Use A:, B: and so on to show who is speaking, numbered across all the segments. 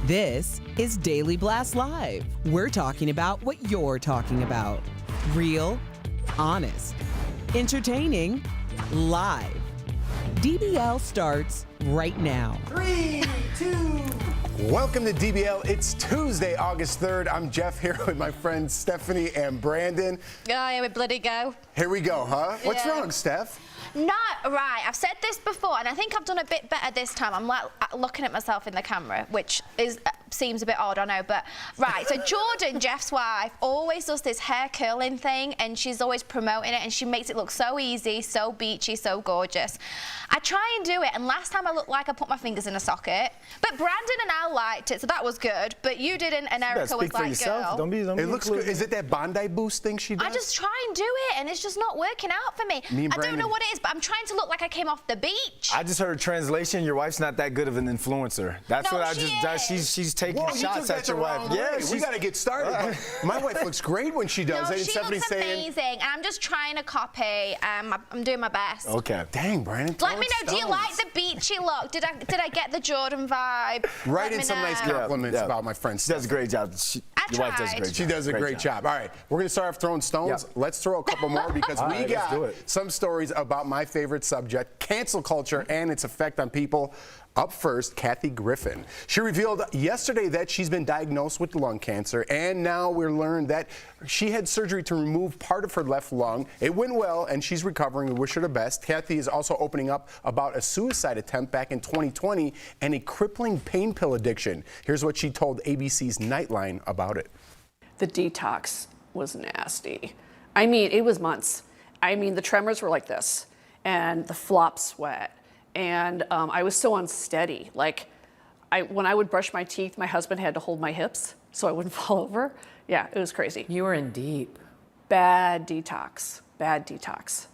A: This is Daily Blast Live. We're talking about what you're talking about. Real, honest, entertaining, live. DBL starts right now.
B: 3, 2. Welcome to DBL. It's Tuesday, August 3rd. I'm Jeff here with my friends Stephanie and Brandon.
C: Oh, here we bloody go.
B: Here we go, huh? What's
C: Yeah.
B: wrong, Steph?
C: Not right. I've said this before, and I think I've done a bit better this time. I'm like looking at myself in the camera, which seems a bit odd, I know, but right. So Jordan, Jeff's wife, always does this hair curling thing, and she's always promoting it, and she makes it look so easy, so beachy, so gorgeous. I try and do it, and last time I looked like I put my fingers in a socket, but Brandon and Al liked it, so that was good. But you didn't, and Erica was like, "Girl,
D: Don't be
B: It looks good. Is it that Bondi boost thing she does?
C: I just try and do it, and it's just not working out for me.
B: Me and
C: I don't know
B: Brandon-
C: what it is, but I'm trying to look like I came off the beach.
D: I just heard translation. Your wife's not that good of an influencer. That's
C: No,
D: what I
C: she
D: just.
C: is.
D: She's taking
B: Whoa, you
D: shots
B: took that
D: at your
B: the
D: wife.
B: wrong way.
D: Yeah,
B: We got to get started. My wife looks great when she does
C: No,
B: it.
C: she
B: Stephanie's
C: looks
B: saying,
C: amazing, and I'm just trying to copy. I'm doing my best.
D: Okay.
B: dang, Brandon.
C: Let me
B: throw
C: know. Do you
B: stones.
C: like the beachy look? Did I get the Jordan vibe?
B: Write
C: Let
B: in
C: me
B: some nice
C: know.
B: compliments about my friend
D: She does a great job. Your wife does a
C: tried.
D: great job.
B: She does a great job. All right, we're going to start off throwing stones.
D: Yeah.
B: Let's throw a couple more because
D: All
B: we
D: right, let's do
B: got
D: it.
B: some stories about my favorite subject, cancel culture and its effect on people. Up first, Kathy Griffin. She revealed yesterday that she's been diagnosed with lung cancer, and now we learned that she had surgery to remove part of her left lung. It went well, and she's recovering. We wish her the best. Kathy is also opening up about a suicide attempt back in 2020 and a crippling pain pill addiction. Here's what she told ABC's Nightline about it.
E: The detox was nasty. I mean, it was months. I mean, the tremors were like this, and the flop sweat, and I was so unsteady. Like, when I would brush my teeth, my husband had to hold my hips so I wouldn't fall over. Yeah, it was crazy.
F: You were in deep.
E: Bad detox. Bad detox.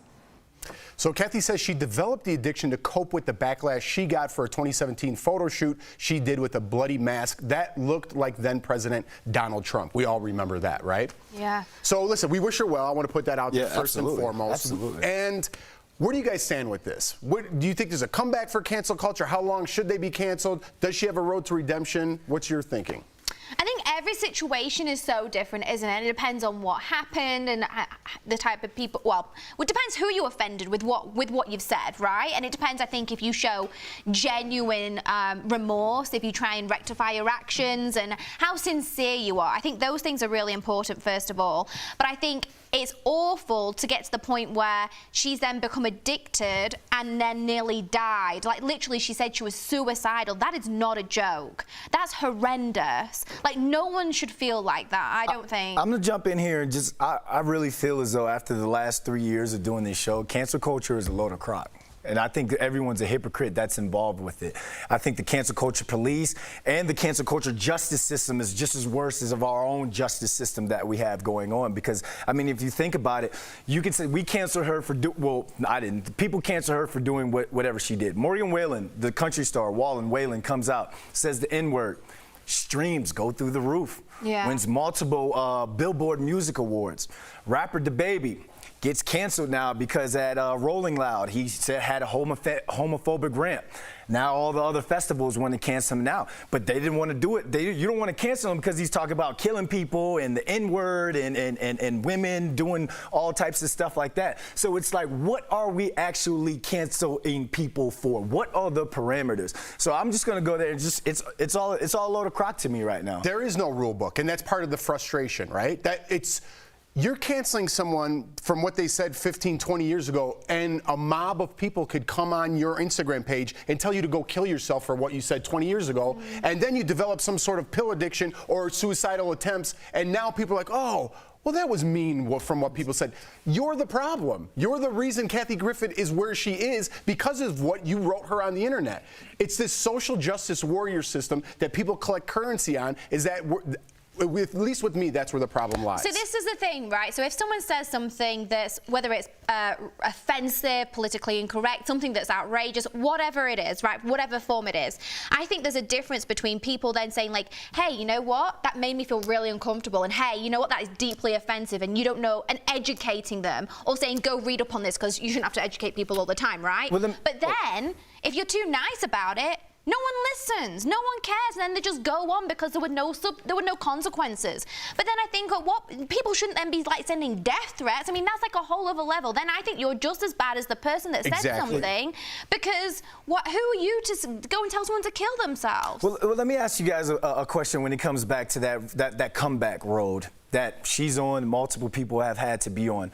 B: So Kathy says she developed the addiction to cope with the backlash she got for a 2017 photo shoot she did with a bloody mask that looked like then President Donald Trump. We all remember that, right?
C: Yeah.
B: So listen, we wish her well. I want to put that out there first and
D: absolutely.
B: foremost.
D: Absolutely.
B: And where do you guys stand with this? Do you think there's a comeback for cancel culture? How long should they be canceled? Does she have a road to redemption? What's your thinking?
C: I think every situation is so different, isn't it? It depends on what happened and the type of people. Well, it depends who you offended with what you've said, right? And it depends, I think, if you show genuine remorse, if you try and rectify your actions, and how sincere you are. I think those things are really important, first of all. But I think it's awful to get to the point where she's then become addicted and then nearly died. Like, literally, she said she was suicidal. That is not a joke. That's horrendous. Like, no one should feel like that, I don't think.
D: I'm gonna jump in here and just, I really feel as though after the last 3 years of doing this show, cancel culture is a load of crock. And I think everyone's a hypocrite that's involved with it. I think the cancel culture police and the cancel culture justice system is just as worse as of our own justice system that we have going on. Because, I mean, if you think about it, you can say we canceled her for, well, I didn't. People cancel her for doing whatever she did. Morgan Wallen, the country star, Wallen comes out, says the N-word. Streams go through the roof.
C: Yeah.
D: Wins multiple Billboard Music Awards. Rapper DaBaby gets canceled now because at Rolling Loud, he had a homophobic rant. Now all the other festivals want to cancel him now, but they didn't want to do it. You don't want to cancel him because he's talking about killing people and the N-word and women doing all types of stuff like that. So it's like, what are we actually canceling people for? What are the parameters? So I'm just going to go there and just, it's all a load of crock to me right now.
B: There is no rule book, and that's part of the frustration, right? You're canceling someone from what they said 15, 20 years ago, and a mob of people could come on your Instagram page and tell you to go kill yourself for what you said 20 years ago, and then you develop some sort of pill addiction or suicidal attempts, and now people are like, oh, well, that was mean from what people said. You're the problem. You're the reason Kathy Griffin is where she is because of what you wrote her on the internet. It's this social justice warrior system that people collect currency on, is that at least with me, that's where the problem lies.
C: So this is the thing, right? So if someone says something that's, whether it's offensive, politically incorrect, something that's outrageous, whatever it is, right, whatever form it is, I think there's a difference between people then saying like, hey, you know what, that made me feel really uncomfortable, and hey, you know what, that is deeply offensive, and you don't know, and educating them, or saying go read up on this, because you shouldn't have to educate people all the time, right? Well, but then, if you're too nice about it, no one listens, no one cares, and then they just go on because there were no consequences. But then I think what people shouldn't then be like sending death threats. I mean, that's like a whole other level. Then I think you're just as bad as the person that said something, because who are you to go and tell someone to kill themselves?
D: Well, let me ask you guys a question when it comes back to that comeback road that she's on, multiple people have had to be on.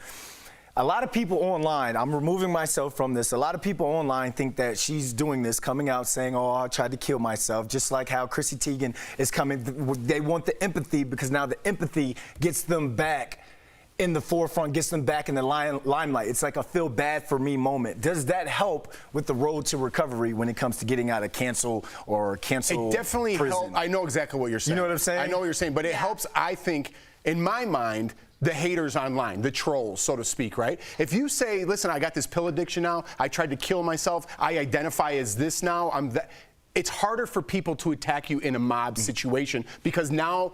D: A lot of people online, I'm removing myself from this, a lot of people online think that she's doing this, coming out saying, oh, I tried to kill myself, just like how Chrissy Teigen is coming. They want the empathy because now the empathy gets them back in the forefront, gets them back in the limelight. It's like a feel bad for me moment. Does that help with the road to recovery when it comes to getting out of cancel
B: It definitely
D: prison?
B: helps. I know exactly what you're saying.
D: You know what I'm saying?
B: I know what you're saying, but it helps, I think, in my mind, the haters online, the trolls, so to speak, right? If you say, listen, I got this pill addiction now, I tried to kill myself, I identify as this now, I'm that, it's harder for people to attack you in a mob situation because now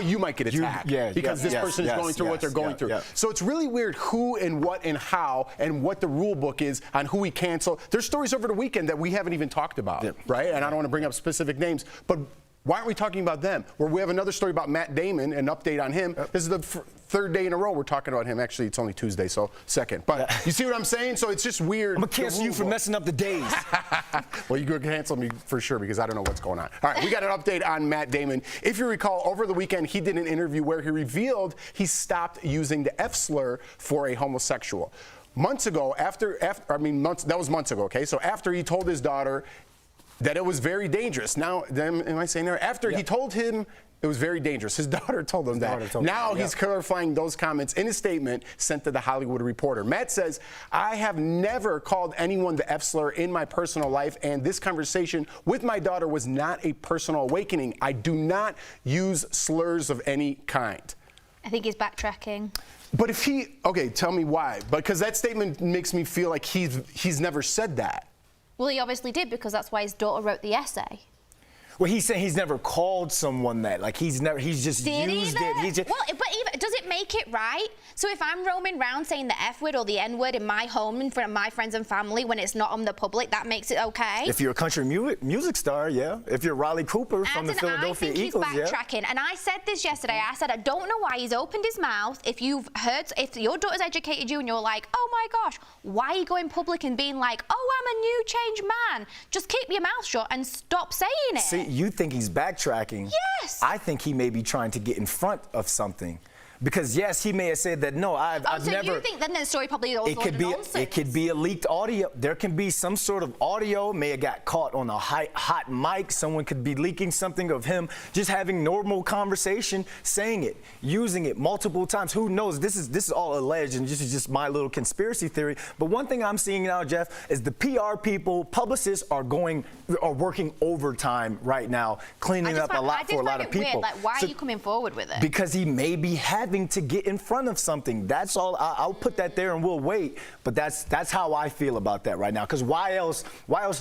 B: you might get attacked because this person is going through what they're going through. So it's really weird who and what and how and what the rule book is on who we cancel. There's stories over the weekend that we haven't even talked about, right? And I don't want to bring up specific names, but why aren't we talking about them? Where we have another story about Matt Damon, an update on him. This is the third day in a row we're talking about him. Actually, it's only Tuesday, so second. But you see what I'm saying? So it's just weird.
D: I'm going to cancel you for messing up the days.
B: Well, you could cancel me for sure because I don't know what's going on. All right, we got an update on Matt Damon. If you recall, over the weekend, he did an interview where he revealed he stopped using the F slur for a homosexual. Months ago, that was months ago, okay? So after he told his daughter that it was very dangerous. Now, am I saying that? After he told him it was very dangerous, his daughter told him that. Now he's clarifying those comments in a statement sent to the Hollywood Reporter. Matt says, I have never called anyone the F slur in my personal life, and this conversation with my daughter was not a personal awakening. I do not use slurs of any kind.
C: I think he's backtracking.
B: But if okay, tell me why. Because that statement makes me feel like he's never said that.
C: Well, he obviously did because that's why his daughter wrote the essay.
D: Well, he's saying he's never called someone that. Like he's just
C: Did
D: used
C: he
D: it. He just,
C: well, but even, does it make it right? So if I'm roaming around saying the F word or the N word in my home in front of my friends and family when it's not on the public, that makes it okay?
D: If you're a country music star, yeah. If you're Riley Cooper from the Philadelphia Eagles,
C: I think he's backtracking. And I said this yesterday. I said I don't know why he's opened his mouth. If your daughter's educated you and you're like, oh my gosh, why are you going public and being like, oh, I'm a new changed man? Just keep your mouth shut and stop saying it.
D: See, you think he's backtracking.
C: Yes.
D: I think he may be trying to get in front of something. Because yes, he may have said that. No, I've never.
C: So you think then the story probably all nonsense?
D: It could be a leaked audio. There can be some sort of audio. May have got caught on a hot mic. Someone could be leaking something of him just having normal conversation, saying it, using it multiple times. Who knows? This is all alleged, and this is just my little conspiracy theory. But one thing I'm seeing now, Jeff, is the PR people, publicists are working overtime right now, cleaning up a lot for a lot of people.
C: Weird. Like, why are you coming forward with it?
D: Because he may be having to get in front of something. That's all. I'll put that there and we'll wait. But that's how I feel about that right now. Because why else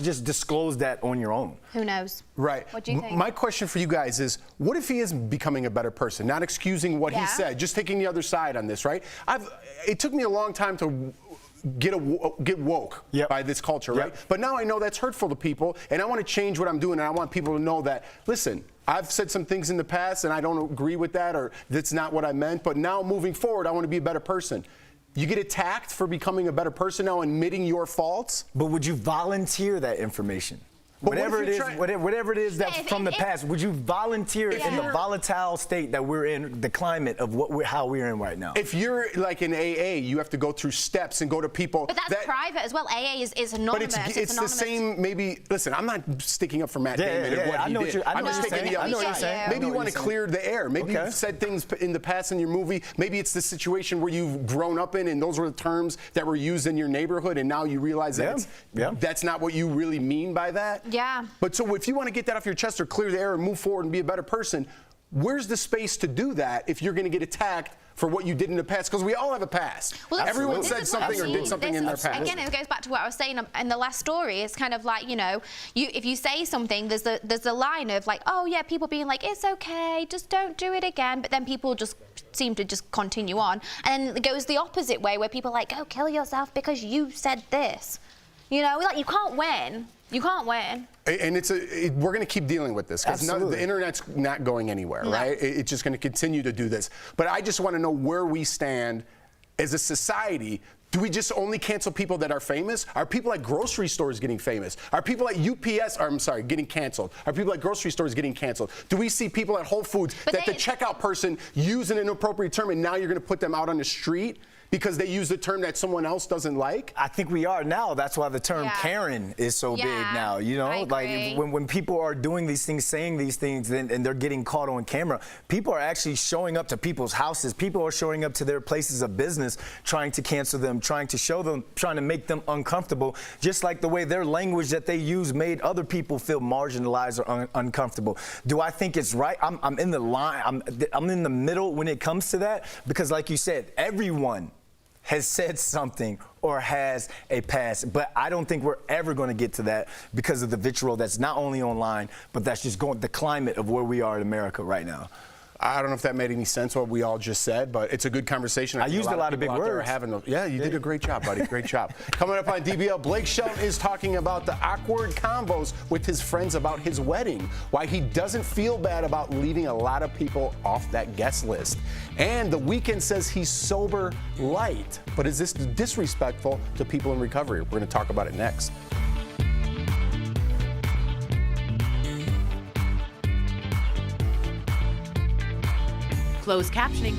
D: just disclose that on your own?
C: Who knows?
B: Right.
C: What do you think?
B: My question for you guys is, what if he is becoming a better person? Not excusing what he said, just taking the other side on this, right? It took me a long time to get woke by this culture, right? But now I know that's hurtful to people, and I want to change what I'm doing, and I want people to know that, listen, I've said some things in the past, and I don't agree with that, or that's not what I meant, but now moving forward, I want to be a better person. You get attacked for becoming a better person now, admitting your faults?
D: But would you volunteer that information? Whatever it is that's from the past, would you volunteer in the volatile state that we're in, the climate of how we're in right now?
B: If you're like in AA, you have to go through steps and go to people.
C: But that's private as well. AA is anonymous.
B: But it's the same, maybe, listen, I'm not sticking up for Matt Damon and what he did. I'm just taking the other side. Maybe you want to clear the air. Maybe you've said things in the past in your movie. Maybe it's the situation where you've grown up in and those were the terms that were used in your neighborhood and now you realize that that's not what you really mean by that.
C: Yeah.
B: But so if you want to get that off your chest or clear the air and move forward and be a better person, where's the space to do that if you're going to get attacked for what you did in the past? Because we all have a past.
C: Well,
B: everyone said something or did something in their past.
C: Again, it goes back to what I was saying in the last story. It's kind of like, if you say something, there's a line of like, oh yeah, people being like, it's okay, just don't do it again. But then people just seem to just continue on. And it goes the opposite way where people are like, go kill yourself because you said this. Like you can't win. You can't win.
B: And we're going to keep dealing with this because the internet's not going anywhere, right? It's just going to continue to do this. But I just want to know where we stand as a society. Do we just only cancel people that are famous? Are people at grocery stores getting famous? Are people at getting canceled? Are people at grocery stores getting canceled? Do we see people at Whole Foods the checkout person used an inappropriate term and now you're going to put them out on the street? because they use the term that someone else doesn't like?
D: I think we are now. That's why the term
C: Yeah.
D: Karen is so big
C: Yeah,
D: now. You know,
C: I
D: like
C: agree.
D: when people are doing these things, saying these things, and they're getting caught on camera, people are actually showing up to people's houses. People are showing up to their places of business, trying to cancel them, trying to show them, trying to make them uncomfortable, just like the way their language that they use made other people feel marginalized or uncomfortable. Do I think it's right? I'm in the line. I'm in the middle when it comes to that, because like you said, everyone has said something or has a past, but I don't think we're ever going to get to that because of the vitriol that's not only online, but that's just the climate of where we are in America right now.
B: I don't know if that made any sense what we all just said, but it's a good conversation.
D: I used a lot of big words.
B: Yeah, you did a great job, buddy. Great job. Coming up on DBL, Blake Shelton is talking about the awkward combos with his friends about his wedding, why he doesn't feel bad about leaving a lot of people off that guest list. And the Weeknd says he's sober light, but is this disrespectful to people in recovery? We're going to talk about it next.
F: Closed captioning.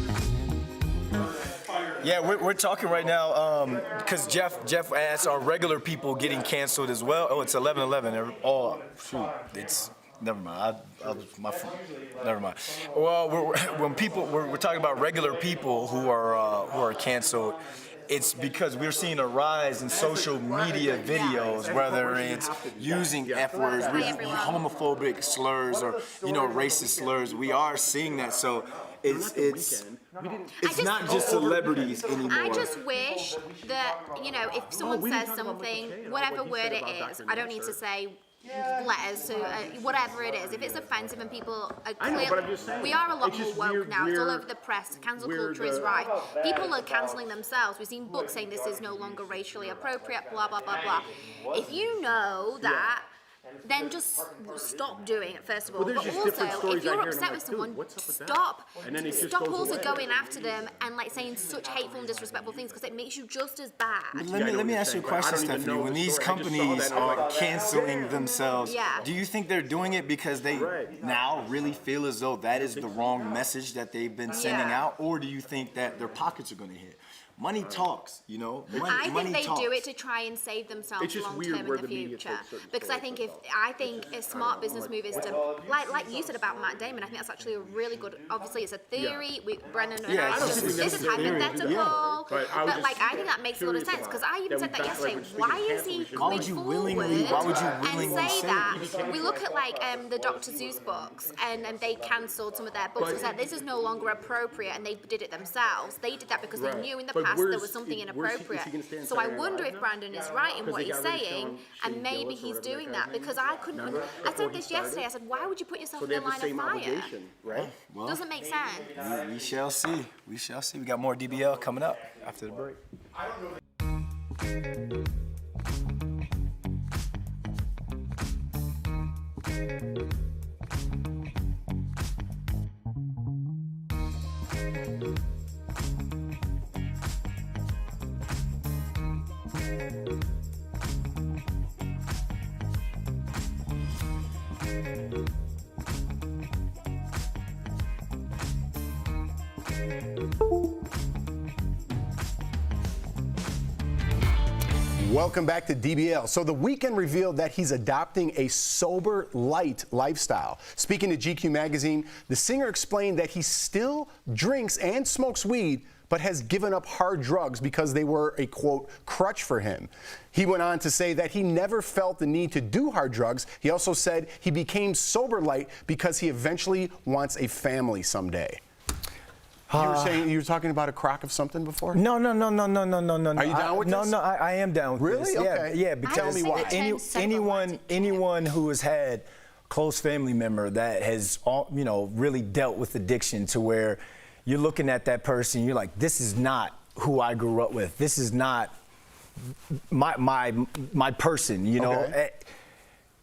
D: Yeah, we're talking right now because Jeff asked, are regular people getting canceled as well? Oh, it's 11/11. Oh, shoot, it's never mind. Never mind. Well, we're talking about regular people who are canceled. It's because we're seeing a rise in social media videos, whether it's using F words, homophobic slurs, or racist slurs. We are seeing that. So it's not just celebrities anymore.
F: I just wish that, if someone says something, whatever word it is, I don't need to say letters, so whatever it is, if it's offensive and people are clear, we are a lot more woke now. It's all over the press. Cancel culture is rife. People are cancelling themselves. We've seen books saying this is no longer racially appropriate, blah, blah, blah, blah. If you know that, then just stop doing it, first of all. But also, if you're upset with someone, stop also going after them and saying such hateful and disrespectful things, because it makes you just as bad.
D: Let me ask you a question, Stephanie. When these companies are canceling themselves, do you think they're doing it because they now really feel as though that is the wrong message that they've been sending out, or do you think that their pockets are going to hit? Money talks,
F: I think they do it to try and save themselves long term in the future. Because I think a smart business move is to, like you said about Matt Damon, I think that's actually a really good. Obviously, it's a theory. Brendan and I, this is hypothetical. But I think that makes a lot of sense, because I even said that yesterday. Why is he coming forward and say that? We look at the Dr. Seuss books, and they cancelled some of their books and said this is no longer appropriate, and they did it themselves. They did that because they knew in the past there was something inappropriate. So I wonder if Brandon is right in what he's saying, and maybe he's doing that, because I said this yesterday. I said, why would you put yourself in the line of fire?
B: Right?
D: Well,
F: doesn't make sense.
D: We shall see. We shall see. We got more DBL coming up after the break.
B: Welcome back to DBL. So the Weeknd revealed that he's adopting a sober light lifestyle. Speaking to GQ magazine, the singer explained that he still drinks and smokes weed, but has given up hard drugs because they were a, quote, crutch for him. He went on to say that he never felt the need to do hard drugs. He also said he became sober light because he eventually wants a family someday. You were talking about a crock of something before?
D: No. Are
B: you down with this?
D: No, I am down with
B: really?
D: this.
B: Okay.
D: Yeah, because
B: tell me why.
D: Anyone who has had a close family member that has, really dealt with addiction, to where you're looking at that person, you're like, this is not who I grew up with. This is not my person,
B: Okay.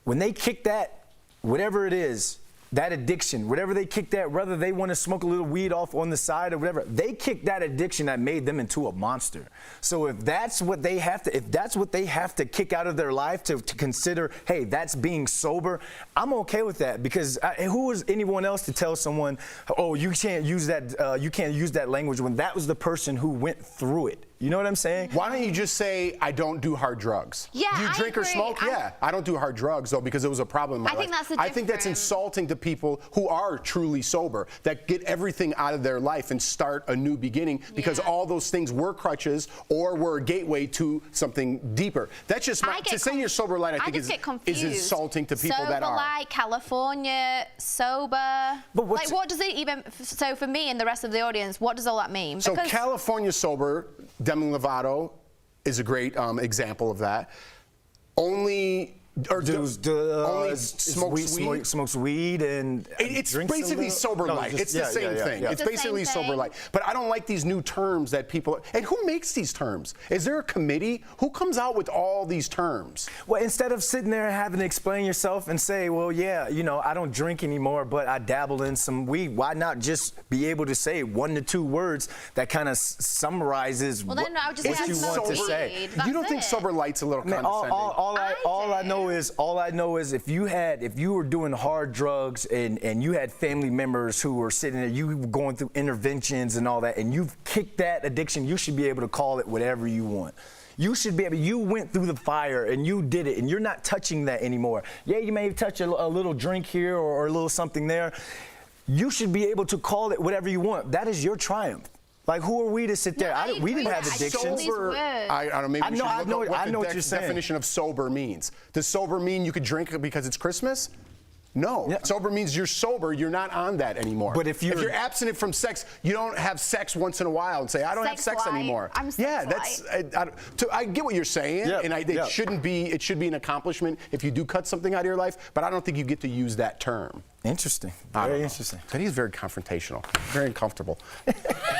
D: When they kick that, whatever it is, that addiction, whatever they kick that, whether they want to smoke a little weed off on the side or whatever, they kicked that addiction that made them into a monster. So if that's what they have to kick out of their life to consider, hey, that's being sober, I'm okay with that, because who is anyone else to tell someone, oh, you can't use that language when that was the person who went through it. You know what I'm saying?
B: Why don't you just say, I don't do hard drugs?
C: Yeah,
B: do you
C: I
B: drink or
C: agree.
B: smoke? Yeah, I don't do hard drugs, though, because it was a problem in my life.
C: think that's the
B: I think that's
C: difference.
B: insulting to people who are truly sober, that get everything out of their life and start a new beginning, because all those things were crutches or were a gateway to something deeper. That's just to say you're sober light, I think is insulting to people that are.
C: Sober light, California, sober.
D: But
C: like, what does it even, so for me and the rest of the audience, what does all that mean?
B: So
C: Because
B: California sober, Demi Lovato is a great example of that. Only
D: smokes weed and
B: it's
D: drinks
B: basically sober light. It's the same thing. It's basically sober light. But I don't like these new terms that people. And who makes these terms? Is there a committee? Who comes out with all these terms?
D: Well, instead of sitting there and having to explain yourself and say, well, yeah, you know, I don't drink anymore, but I dabble in some weed. Why not just be able to say 1 to 2 words that kind of summarizes what
C: then I would just
D: you
C: say
D: want to
C: weed.
D: say?
B: You don't think sober light's a little condescending?
D: All I know is if you were doing hard drugs and you had family members who were sitting there, you were going through interventions and all that, and you've kicked that addiction, you should be able to call it whatever you want. You should be able. You went through the fire and you did it, and you're not touching that anymore. Yeah, you may touch a little drink here or a little something there. You should be able to call it whatever you want. That is your triumph. Like, who are we to sit there? We didn't have addictions.
B: Sober, I don't know. Maybe we should look up what the definition of sober means. Does sober mean you could drink because it's Christmas? No. Yeah. Sober means you're sober. You're not on that anymore.
D: But if you're
B: abstinent from sex, you don't have sex once in a while and say, I don't have sex anymore.
C: I'm
B: I get what you're saying, and it shouldn't be. It should be an accomplishment if you do cut something out of your life. But I don't think you get to use that term.
D: Interesting. Very interesting.
B: But he's very confrontational, very uncomfortable.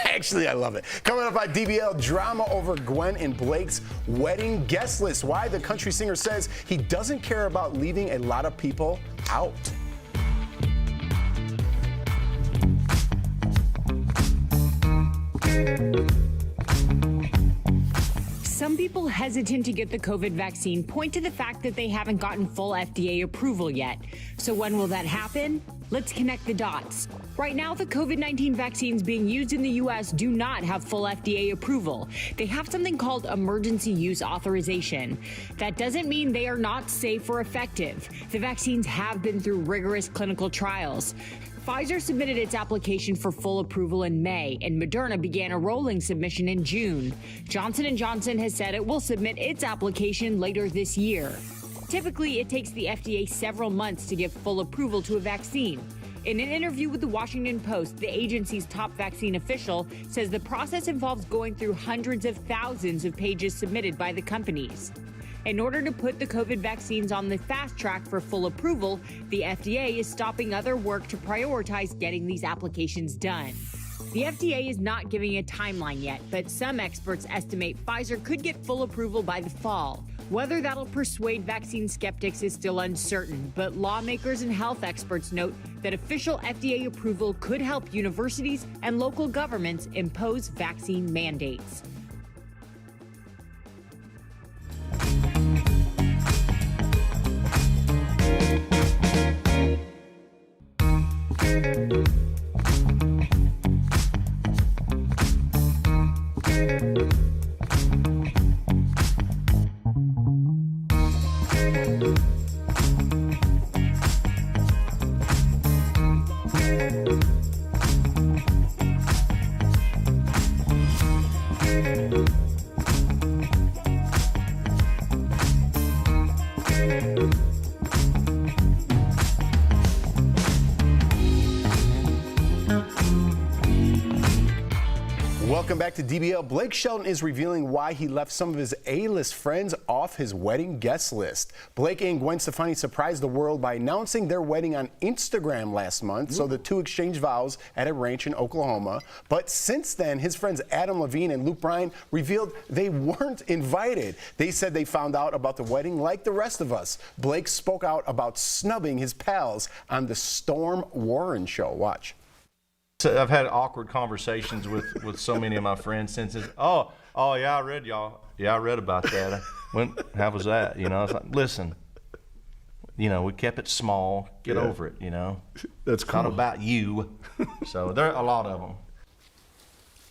B: Actually, I love it. Coming up on DBL, drama over Gwen and Blake's wedding guest list. Why the country singer says he doesn't care about leaving a lot of people out.
G: Some people hesitant to get the COVID vaccine point to the fact that they haven't gotten full FDA approval yet. So when will that happen? Let's connect the dots. Right now, the COVID-19 vaccines being used in the U.S. do not have full FDA approval. They have something called emergency use authorization. That doesn't mean they are not safe or effective. The vaccines have been through rigorous clinical trials. Pfizer submitted its application for full approval in May, and Moderna began a rolling submission in June. Johnson & Johnson has said it will submit its application later this year. Typically, it takes the FDA several months to give full approval to a vaccine. In an interview with the Washington Post, the agency's top vaccine official says the process involves going through hundreds of thousands of pages submitted by the companies. In order to put the COVID vaccines on the fast track for full approval, the FDA is stopping other work to prioritize getting these applications done. The FDA is not giving a timeline yet, but some experts estimate Pfizer could get full approval by the fall. Whether that'll persuade vaccine skeptics is still uncertain, but lawmakers and health experts note that official FDA approval could help universities and local governments impose vaccine mandates.
B: Welcome back to DBL. Blake Shelton is revealing why he left some of his A-list friends off his wedding guest list. Blake and Gwen Stefani surprised the world by announcing their wedding on Instagram last month, so the two exchanged vows at a ranch in Oklahoma. But since then, his friends Adam Levine and Luke Bryan revealed they weren't invited. They said they found out about the wedding like the rest of us. Blake spoke out about snubbing his pals on the Storm Warren show. Watch.
H: I've had awkward conversations with so many of my friends since it's, oh yeah, I read about that. How was that? You know, it's like, listen, you know, we kept it small. Get over it. You know,
B: That's
H: cool. Not about you. So there are a lot of them.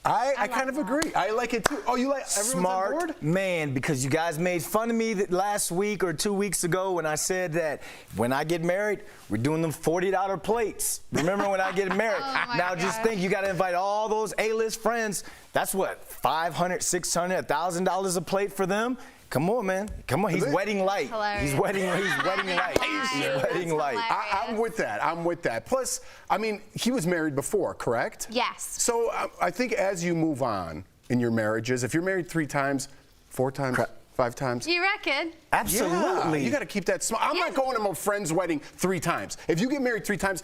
B: I kind of agree. I like it too. Oh, you like everyone's
D: Smart
B: on board?
D: man, because you guys made fun of me last week or 2 weeks ago when I said that when I get married, we're doing them $40 plates. Remember when I get married? Now just think, you got to invite all those A-list friends. That's what, $500, $600, $1,000 a plate for them? Come on, man. Come on. He's wedding light. He's wedding light. He's wedding light.
B: I'm with that. I'm with that. Plus, I mean, he was married before, correct?
C: Yes.
B: So I think as you move on in your marriages, if you're married 3 times, 4 times, 5 times.
C: You reckon?
D: Absolutely.
B: Yeah, you got to keep that small. I'm not going to my friend's wedding 3 times. If you get married 3 times,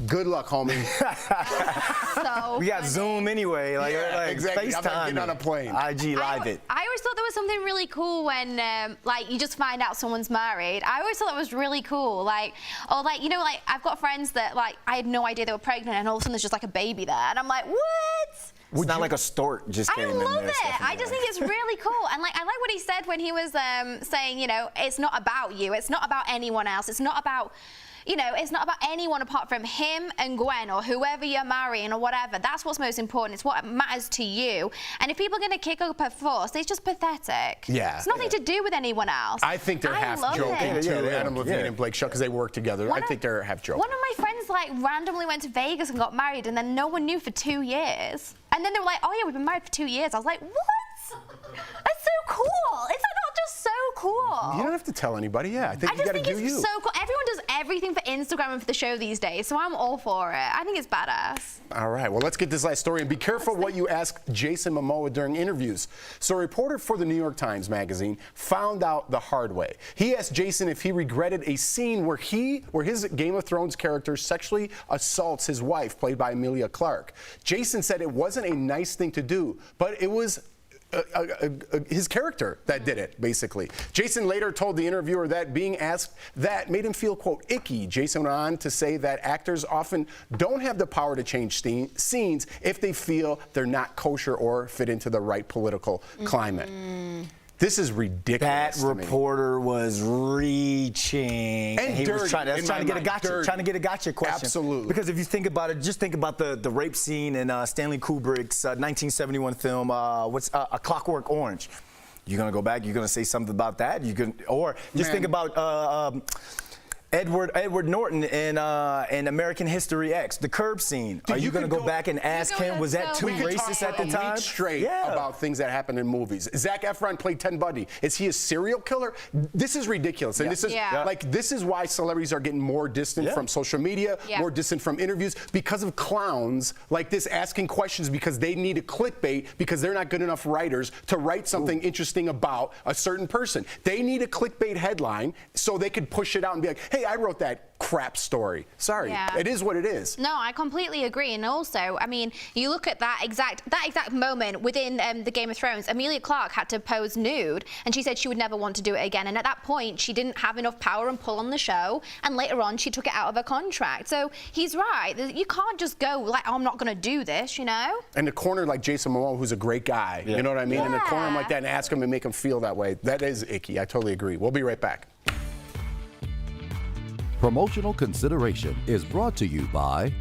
B: good luck, homie.
C: So
D: we got Zoom anyway. Like
B: exactly. I'm not getting on a plane.
D: IG live it.
C: I always thought there was something really cool when, like, you just find out someone's married. I always thought that was really cool. Like, or like, you know, like, I've got friends that, like, I had no idea they were pregnant, and all of a sudden there's just like a baby there, and I'm like, what?
D: It's not like a stork just came in there.
C: I love it. I just think it's really cool. And like, I like what he said when he was saying, you know, it's not about you. It's not about anyone else. It's not about, you know, it's not about anyone apart from him and Gwen or whoever you're marrying or whatever. That's what's most important. It's what matters to you. And if people are going to kick up a fuss, it's just pathetic.
B: Yeah.
C: It's nothing to do with anyone else.
B: I think they're half joking too, Adam Levine and Blake Shelton, because they work together. I think they're half joking.
C: One of my friends like randomly went to Vegas and got married, and then no one knew for 2 years. And then they were like, oh yeah, we've been married for 2 years. I was like, what? That's so cool. Is that not just so cool?
B: You don't have to tell anybody. Yeah, I think you got to do you.
C: I just think it's so cool. Everyone does everything for Instagram and for the show these days, so I'm all for it. I think it's badass.
B: All right, well, let's get this last story, and be careful what you ask Jason Momoa during interviews. So a reporter for the New York Times magazine found out the hard way. He asked Jason if he regretted a scene where his Game of Thrones character sexually assaults his wife, played by Emilia Clarke. Jason said it wasn't a nice thing to do, but it was his character that did it, basically. Jason later told the interviewer that being asked that made him feel, quote, icky. Jason went on to say that actors often don't have the power to change scenes if they feel they're not kosher or fit into the right political climate. This is ridiculous.
D: That reporter was reaching.
B: And
D: he
B: dirty,
D: was trying to get a gotcha question.
B: Absolutely.
D: Because if you think about it, just think about the rape scene in Stanley Kubrick's 1971 film, A Clockwork Orange. You're gonna go back. You're gonna say something about that. Or just think about. Edward Norton in American History X, the curb scene. Are you going to go back and ask him, was that too racist at the time?
B: Straight about things that happened in movies. Zac Efron played Ted Bundy. Is he a serial killer? This is ridiculous. And this is this is why celebrities are getting more distant from social media, more distant from interviews, because of clowns like this asking questions because they need a clickbait because they're not good enough writers to write something interesting about a certain person. They need a clickbait headline so they could push it out and be like, hey, I wrote that crap story. Sorry, it is what it is.
C: No, I completely agree. And also, I mean, you look at that exact moment within the Game of Thrones. Emilia Clarke had to pose nude, and she said she would never want to do it again. And at that point, she didn't have enough power and pull on the show. And later on, she took it out of her contract. So he's right. You can't just go like, oh, I'm not going to do this, you know?
B: And a corner like Jason Momoa, who's a great guy, you know what I mean? And a corner like that, and ask him and make him feel that way. That is icky. I totally agree. We'll be right back.
I: Promotional consideration is brought to you by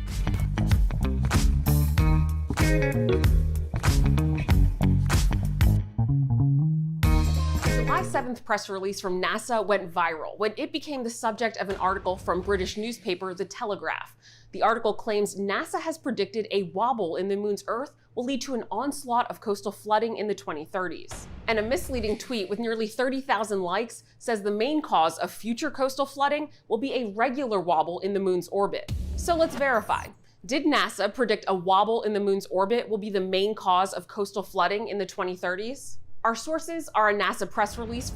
J: July 7th press release from NASA went viral when it became the subject of an article from British newspaper The Telegraph. The article claims NASA has predicted a wobble in the moon's Earth will lead to an onslaught of coastal flooding in the 2030s. And a misleading tweet with nearly 30,000 likes says the main cause of future coastal flooding will be a regular wobble in the moon's orbit. So let's verify. Did NASA predict a wobble in the moon's orbit will be the main cause of coastal flooding in the 2030s? Our sources are a NASA press release,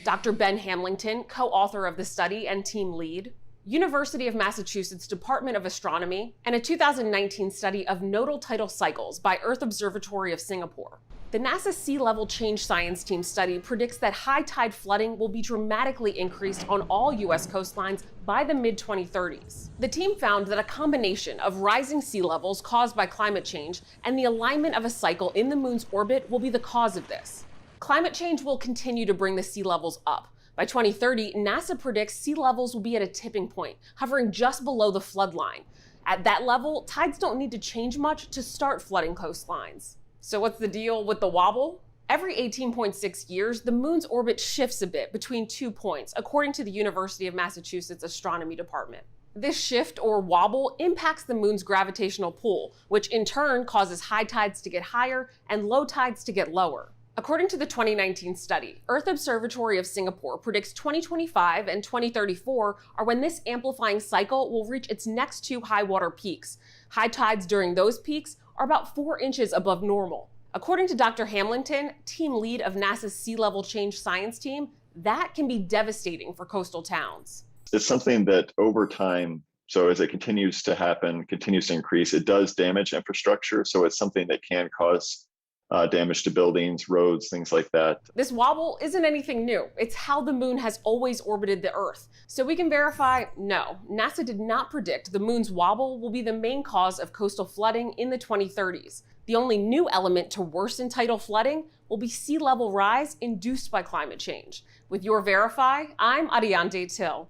J: Dr. Ben Hamilton, co-author of the study and team lead, University of Massachusetts Department of Astronomy, and a 2019 study of nodal tidal cycles by Earth Observatory of Singapore. The NASA Sea Level Change Science Team study predicts that high tide flooding will be dramatically increased on all U.S. coastlines by the mid-2030s. The team found that a combination of rising sea levels caused by climate change and the alignment of a cycle in the moon's orbit will be the cause of this. Climate change will continue to bring the sea levels up. By 2030, NASA predicts sea levels will be at a tipping point, hovering just below the flood line. At that level, tides don't need to change much to start flooding coastlines. So what's the deal with the wobble? Every 18.6 years, the moon's orbit shifts a bit between 2 points, according to the University of Massachusetts Astronomy Department. This shift, or wobble, impacts the moon's gravitational pull, which in turn causes high tides to get higher and low tides to get lower. According to the 2019 study, Earth Observatory of Singapore predicts 2025 and 2034 are when this amplifying cycle will reach its next 2 high water peaks. High tides during those peaks are about 4 inches above normal. According to Dr. Hamilton, team lead of NASA's Sea Level Change Science Team, that can be devastating for coastal towns.
K: It's something that over time, so as it continues to happen, continues to increase, it does damage infrastructure. So it's something that can cause damage to buildings, roads, things like that.
J: This wobble isn't anything new. It's how the moon has always orbited the Earth. So we can verify, no, NASA did not predict the moon's wobble will be the main cause of coastal flooding in the 2030s. The only new element to worsen tidal flooding will be sea level rise induced by climate change. With your Verify, I'm Ariante Till.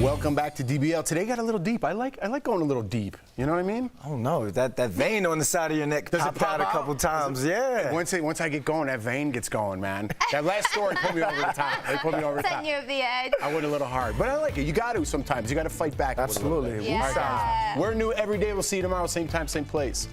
B: Welcome back to DBL. Today got a little deep. I like going a little deep. You know what I mean?
D: Oh no, that vein on the side of your neck popped out a couple times. Yeah.
B: Once I get going, that vein gets going, man. That last story put me over the top. It put me over the top.
C: Send you over the edge.
B: I went a little hard, but I like it. You got to sometimes. You got to fight back.
D: Absolutely.
B: A little bit.
C: Yeah.
B: We're new every day. We'll see you tomorrow, same time, same place.